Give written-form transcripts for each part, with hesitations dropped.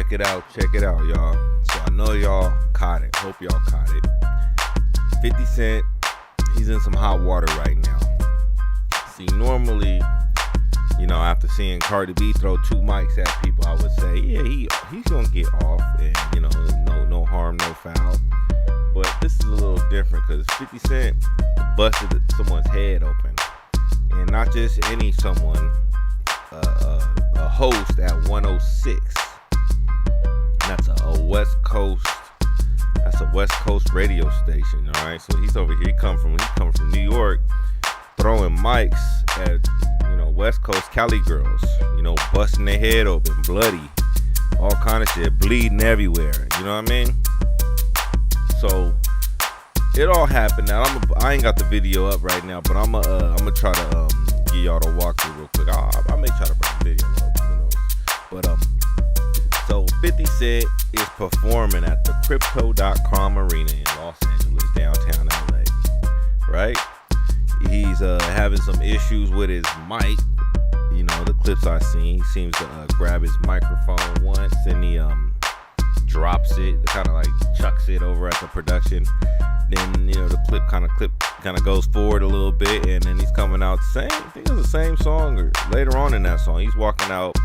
Check it out, y'all. So I know y'all caught it. Hope y'all caught it. 50 Cent, he's in some hot water right now. See, normally, after seeing Cardi B throw 2 mics at people, I would say, yeah, he's gonna get off, and no harm, no foul. But this is a little different because 50 Cent busted someone's head open, and not just any someone, a host at 106. That's a West Coast. That's a West Coast radio station. All right, so he's over here. He come from New York, throwing mics at West Coast Cali girls. Busting their head open, bloody, all kind of shit, bleeding everywhere. You know what I mean? So it all happened. Now I ain't got the video up right now, but I'm gonna try to give y'all the walkthrough real quick. I may try to bring the video up. Who knows? But so 50 Cent is performing at the Crypto.com Arena in Los Angeles, downtown LA. Right? He's having some issues with his mic. The clips I seen, he seems to grab his microphone once and he drops it, kind of like chucks it over at the production. Then the clip kind of goes forward a little bit, and then he's coming out I think it's the same song, or later on in that song he's walking out.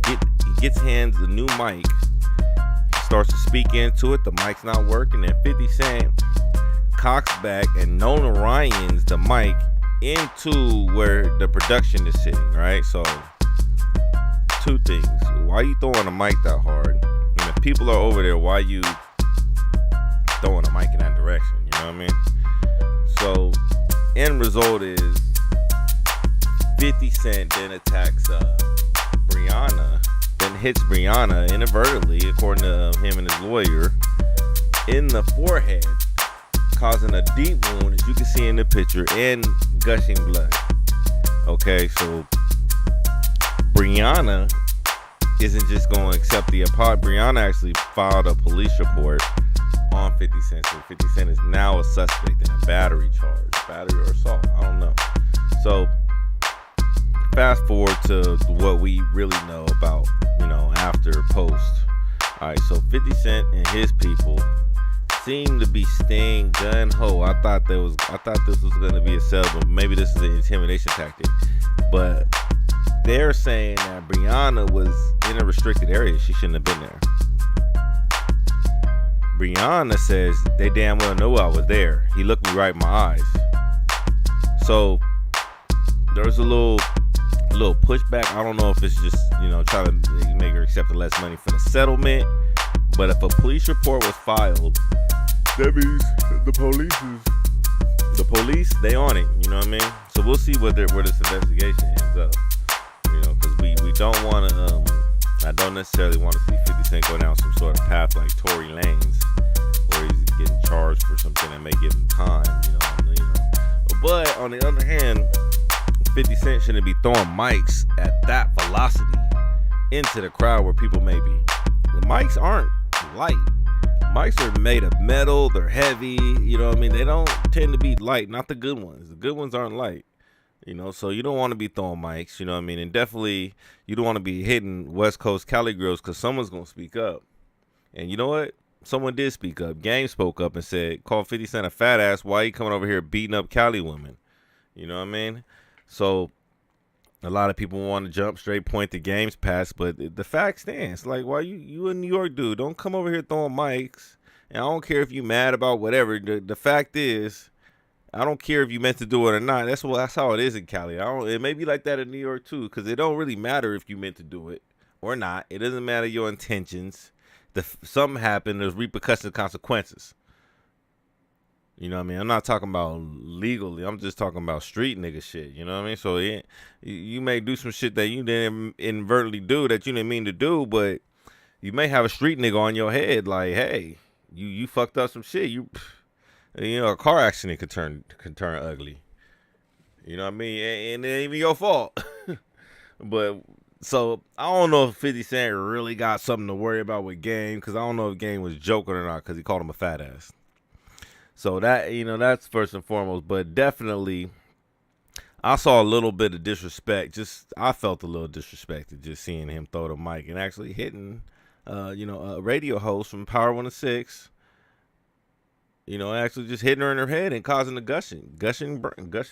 He gets hands the new mic. He starts to speak into it. The mic's not working, and 50 Cent cocks back and Nona Ryan's the mic into where the production is sitting, right? So 2 things. Why you throwing a mic that hard? And if people are over there, why you throwing a mic in that direction? You know what I mean? So end result is 50 Cent then attacks Bryhana, then hits Bryhana inadvertently, according to him and his lawyer, in the forehead, causing a deep wound, as you can see in the picture, and gushing blood. Okay, so Bryhana isn't just going to accept the apology. Bryhana actually filed a police report on 50 Cent. So 50 Cent is now a suspect in a battery or assault. I don't know. So fast forward to what we really know about, after post. All right, so 50 Cent and his people seem to be staying gun ho. I thought this was gonna be a settlement. Maybe this is an intimidation tactic, but they're saying that Bryhana was in a restricted area. She shouldn't have been there. Bryhana says they damn well know I was there. He looked me right in my eyes. So there's a little pushback. I don't know if it's just trying to make her accept less money for the settlement, but if a police report was filed, that means the police, they on it. You know what I mean? So we'll see where this investigation ends up. Because we don't want to. I don't necessarily want to see 50 Cent go down some sort of path like Tory Lanez, where he's getting charged for something that may give him time. But on the other hand, 50 Cent shouldn't be throwing mics at that velocity into the crowd where people may be. The mics aren't light. Mics are made of metal. They're heavy. You know what I mean? They don't tend to be light. Not the good ones. The good ones aren't light. So you don't want to be throwing mics. You know what I mean? And definitely you don't want to be hitting West Coast Cali girls, because someone's going to speak up. And you know what? Someone did speak up. Game spoke up and said, call 50 Cent a fat ass. Why you coming over here beating up Cali women? You know what I mean? So a lot of people want to jump straight point to Game's past, but the fact stands. Like, why you a New York dude? Don't come over here throwing mics. And I don't care if you mad about whatever. The fact is, I don't care if you meant to do it or not. That's how it is in Cali. It may be like that in New York too, because it don't really matter if you meant to do it or not. It doesn't matter your intentions. Something happened. There's repercussions, consequences. You know what I mean? I'm not talking about legally. I'm just talking about street nigga shit. You know what I mean? So you may do some shit that you didn't inadvertently do, that you didn't mean to do, but you may have a street nigga on your head like, hey, you fucked up some shit. A car accident could turn ugly. You know what I mean? And it ain't even your fault. But so I don't know if 50 Cent really got something to worry about with Game, because I don't know if Game was joking or not, because he called him a fat ass. So that, that's first and foremost. But definitely, I saw a little bit of disrespect. I felt a little disrespected just seeing him throw the mic and actually hitting a radio host from Power 106, actually just hitting her in her head and causing the gushing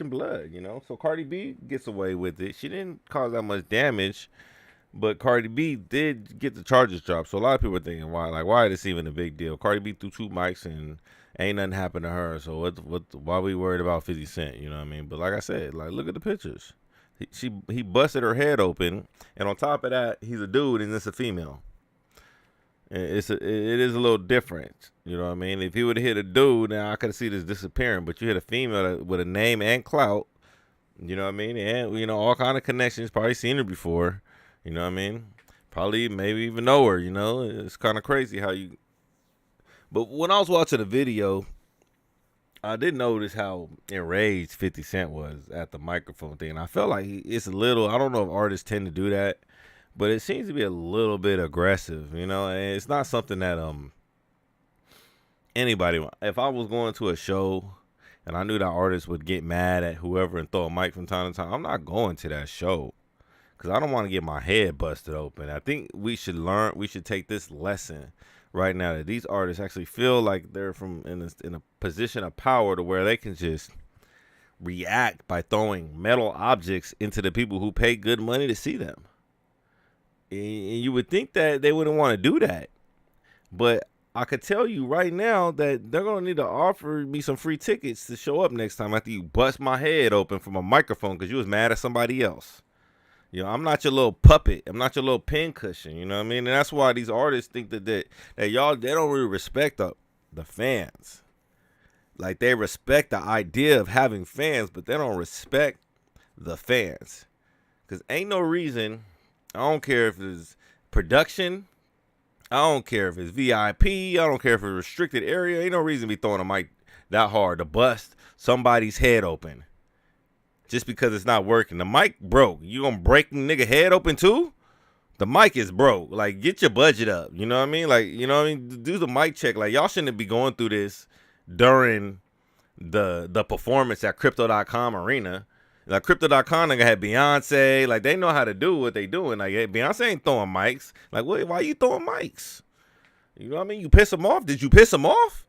blood, So Cardi B gets away with it. She didn't cause that much damage, but Cardi B did get the charges dropped. So a lot of people are thinking, why is this even a big deal? Cardi B threw 2 mics and ain't nothing happened to her. So why we worried about 50 Cent? You know what I mean? But like I said, look at the pictures. He busted her head open, and on top of that, he's a dude and it's a female. It is a little different, you know what I mean? If he would have hit a dude, now I could see this disappearing. But you hit a female with a name and clout, you know what I mean? And all kind of connections. Probably seen her before, you know what I mean? Probably maybe even know her, It's kind of crazy how you. But when I was watching the video, I did notice how enraged 50 Cent was at the microphone thing. And I felt like it's a little. I don't know if artists tend to do that. But it seems to be a little bit aggressive, and it's not something that anybody. If I was going to a show and I knew that artists would get mad at whoever and throw a mic from time to time, I'm not going to that show because I don't want to get my head busted open. I think we should take this lesson right now that these artists actually feel like they're in a position of power to where they can just react by throwing metal objects into the people who pay good money to see them. And you would think that they wouldn't want to do that. But I could tell you right now that they're going to need to offer me some free tickets to show up next time after you bust my head open from a microphone because you was mad at somebody else. I'm not your little puppet. I'm not your little pincushion. You know what I mean? And that's why these artists think that y'all, they don't really respect the fans. Like, they respect the idea of having fans, but they don't respect the fans. Because ain't no reason... I don't care if it's production. I don't care if it's VIP. I don't care if it's a restricted area. Ain't no reason to be throwing a mic that hard to bust somebody's head open. Just because it's not working. The mic broke. You gonna break the nigga head open too? The mic is broke. Like, get your budget up. You know what I mean? Like, do the mic check. Like, y'all shouldn't be going through this during the performance at Crypto.com Arena. Like, Crypto.com nigga had Beyonce. Like, they know how to do what they doing. Like, Beyonce ain't throwing mics. Like, why you throwing mics? You know what I mean? You piss them off? Did you piss them off?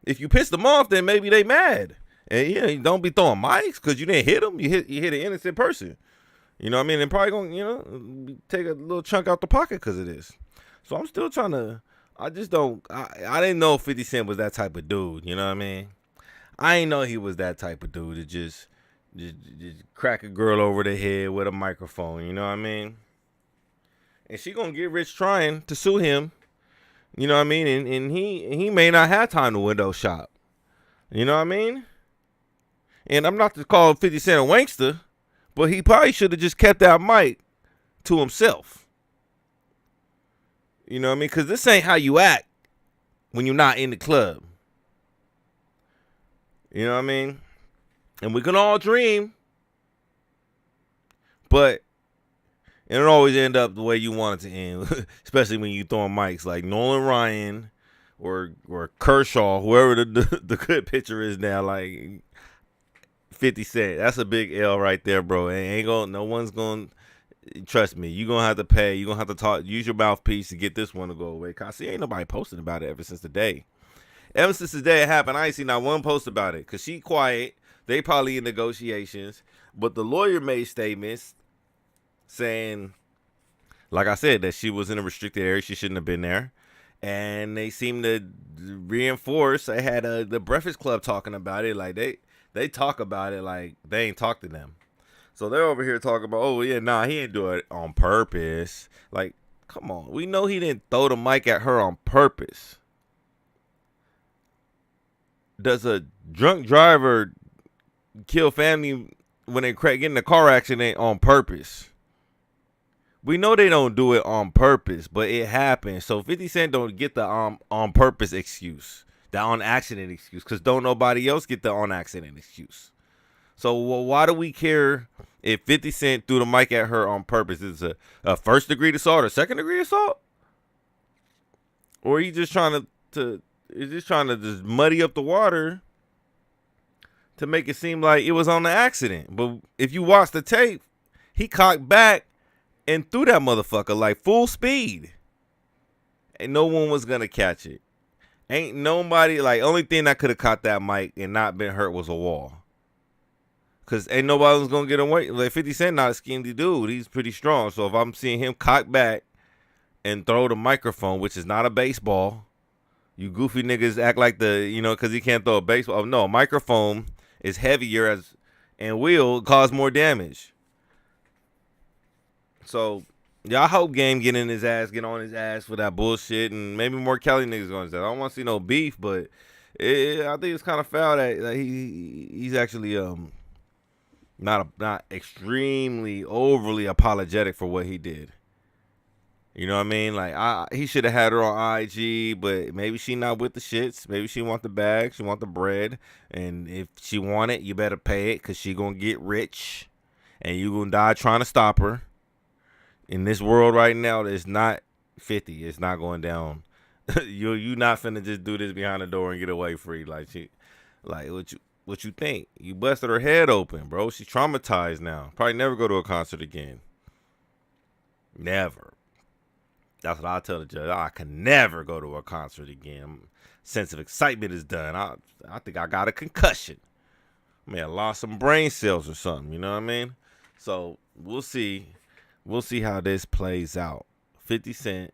If you pissed them off, then maybe they mad. And you don't be throwing mics because you didn't hit them. You hit an innocent person. You know what I mean? And probably gonna, take a little chunk out the pocket because of this. So I'm still trying to. I just don't. I didn't know 50 Cent was that type of dude. You know what I mean? I didn't know he was that type of dude to just crack a girl over the head with a microphone, you know what I mean? And she gonna get rich trying to sue him, you know what I mean? And he may not have time to window shop, you know what I mean? And I'm not to call 50 Cent a wankster, but he probably should have just kept that mic to himself. You know what I mean? Because this ain't how you act when you're not in the club. You know what I mean? And we can all dream, but it don't always end up the way you want it to end, especially when you throwing mics like Nolan Ryan or Kershaw, whoever the good pitcher is now, like 50 Cent. That's a big L right there, bro. No one's going to, trust me, you're going to have to pay. You're going to have to use your mouthpiece to get this one to go away. Cause see, ain't nobody posting about it ever since the day. Ever since the day it happened, I ain't seen not one post about it. Cause she quiet. They probably in negotiations, but the lawyer made statements saying, like I said, that she was in a restricted area. She shouldn't have been there. And they seem to reinforce. I had the Breakfast Club talking about it. Like, they talk about it like they ain't talk to them. So they're over here talking about, oh, yeah, nah, he didn't do it on purpose. Like, come on. We know he didn't throw the mic at her on purpose. Does a drunk driver kill family when they get in a car accident on purpose? We know they don't do it on purpose, but it happens. So 50 Cent don't get the on purpose excuse, the on accident excuse, because don't nobody else get the on accident excuse. So why do we care if 50 Cent threw the mic at her on purpose? Is it a first degree assault or second degree assault? Or he just trying to just muddy up the water to make it seem like it was on the accident. But if you watch the tape, he cocked back and threw that motherfucker like full speed. and no one was gonna catch it. Ain't nobody, like, only thing that could have caught that mic and not been hurt was a wall. Cause ain't nobody was gonna get away. Like 50 Cent not a schemedy dude. He's pretty strong. So if I'm seeing him cock back and throw the microphone, which is not a baseball, you goofy niggas act like cause he can't throw a baseball. No, a microphone is heavier and will cause more damage. So yeah, I hope Game get on his ass for that bullshit, and maybe more Kelly niggas going to say. I don't want to see no beef, but I think it's kind of foul that he's actually not extremely overly apologetic for what he did. You know what I mean? Like he should have had her on IG, but maybe she not with the shits. Maybe she want the bag, she want the bread, and if she want it, you better pay it, cause she gonna get rich, and you gonna die trying to stop her. In this world right now, it's not 50. It's not going down. you not finna just do this behind the door and get away free. Like what you think? You busted her head open, bro. She's traumatized now. Probably never go to a concert again. Never. That's what I tell the judge. I can never go to a concert again. Sense of excitement is done. I think I got a concussion. I may have lost some brain cells or something. You know what I mean? So we'll see. We'll see how this plays out. 50 Cent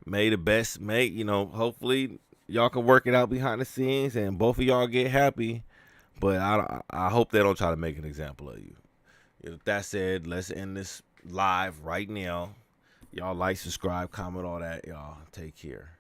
made the best make, hopefully y'all can work it out behind the scenes and both of y'all get happy. But I hope they don't try to make an example of you. With that said, let's end this live right now. Y'all like, subscribe, comment, all that. Y'all take care.